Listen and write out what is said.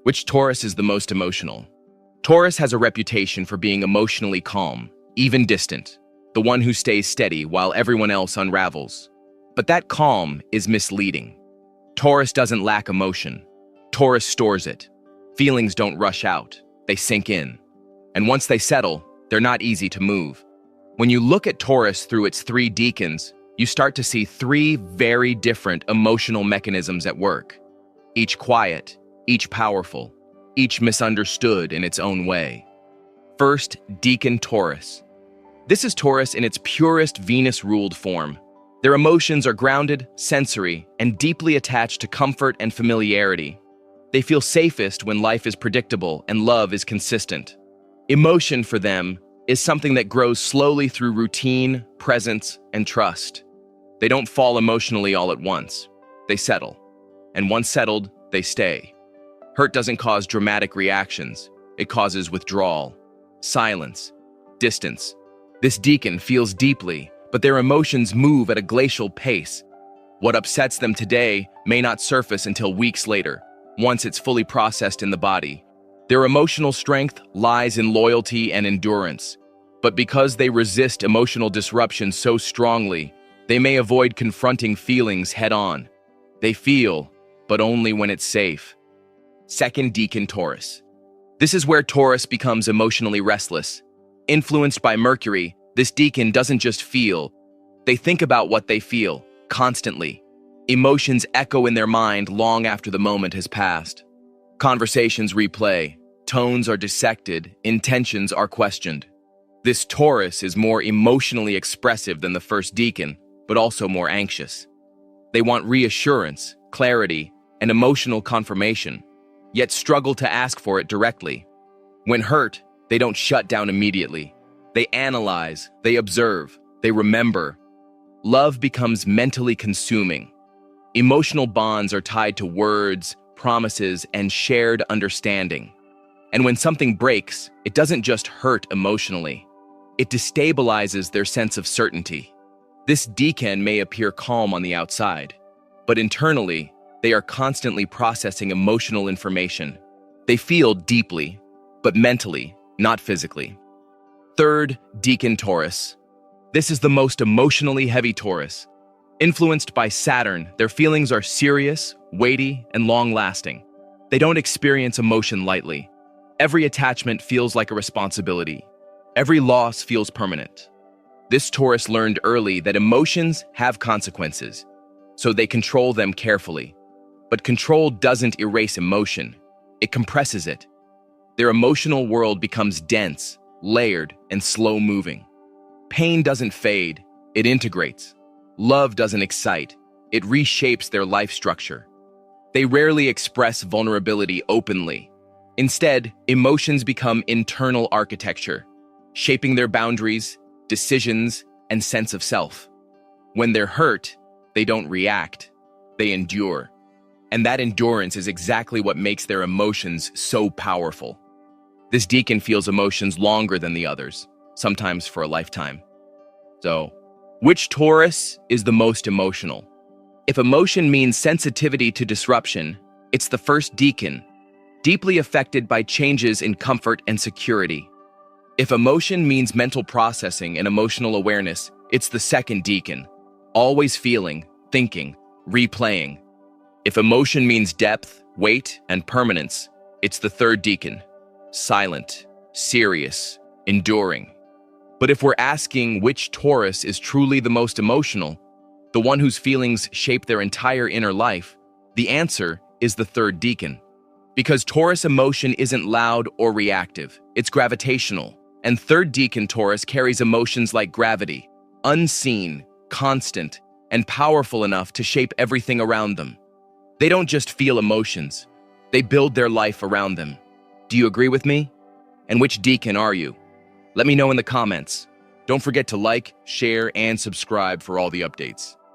Which Taurus is the most emotional? Taurus has a reputation for being emotionally calm, even distant, the one who stays steady while everyone else unravels. But that calm is misleading. Taurus doesn't lack emotion. Taurus stores it. Feelings don't rush out, they sink in. And once they settle, they're not easy to move. When you look at Taurus through its three decans, you start to see three very different emotional mechanisms at work. Each quiet, each powerful, each misunderstood in its own way. First, decan Taurus. This is Taurus in its purest Venus-ruled form. Their emotions are grounded, sensory, and deeply attached to comfort and familiarity. They feel safest when life is predictable and love is consistent. Emotion for them is something that grows slowly through routine, presence, and trust. They don't fall emotionally all at once. They settle. And once settled, they stay. Hurt doesn't cause dramatic reactions. It causes withdrawal, silence, distance. This decan feels deeply, but their emotions move at a glacial pace. What upsets them today may not surface until weeks later, once it's fully processed in the body. Their emotional strength lies in loyalty and endurance. But because they resist emotional disruption so strongly, they may avoid confronting feelings head-on. They feel, but only when it's safe. Second, decan Taurus. This is where Taurus becomes emotionally restless. Influenced by Mercury, this decan doesn't just feel. They think about what they feel, constantly. Emotions echo in their mind long after the moment has passed. Conversations replay, tones are dissected, intentions are questioned. This Taurus is more emotionally expressive than the first decan, but also more anxious. They want reassurance, clarity, and emotional confirmation, yet struggle to ask for it directly. When hurt, they don't shut down immediately. They analyze, they observe, they remember. Love becomes mentally consuming. Emotional bonds are tied to words, promises, and shared understanding. And when something breaks, it doesn't just hurt emotionally. It destabilizes their sense of certainty. This decan may appear calm on the outside, but internally, they are constantly processing emotional information. They feel deeply, but mentally, not physically. Third, decan Taurus. This is the most emotionally heavy Taurus. Influenced by Saturn, their feelings are serious, weighty, and long-lasting. They don't experience emotion lightly. Every attachment feels like a responsibility. Every loss feels permanent. This Taurus learned early that emotions have consequences, so they control them carefully. But control doesn't erase emotion, it compresses it. Their emotional world becomes dense, layered, and slow-moving. Pain doesn't fade, it integrates. Love doesn't excite, it reshapes their life structure. They rarely express vulnerability openly. Instead, emotions become internal architecture, shaping their boundaries, decisions, and sense of self. When they're hurt, they don't react, they endure. And that endurance is exactly what makes their emotions so powerful. This decan feels emotions longer than the others, sometimes for a lifetime. So, which Taurus is the most emotional? If emotion means sensitivity to disruption, it's the first decan, deeply affected by changes in comfort and security. If emotion means mental processing and emotional awareness, it's the second decan, always feeling, thinking, replaying. If emotion means depth, weight, and permanence, it's the third decan, silent, serious, enduring. But if we're asking which Taurus is truly the most emotional, the one whose feelings shape their entire inner life, the answer is the third decan. Because Taurus emotion isn't loud or reactive, it's gravitational. And third decan Taurus carries emotions like gravity, unseen, constant, and powerful enough to shape everything around them. They don't just feel emotions, they build their life around them. Do you agree with me? And which decan are you? Let me know in the comments. Don't forget to like, share, and subscribe for all the updates.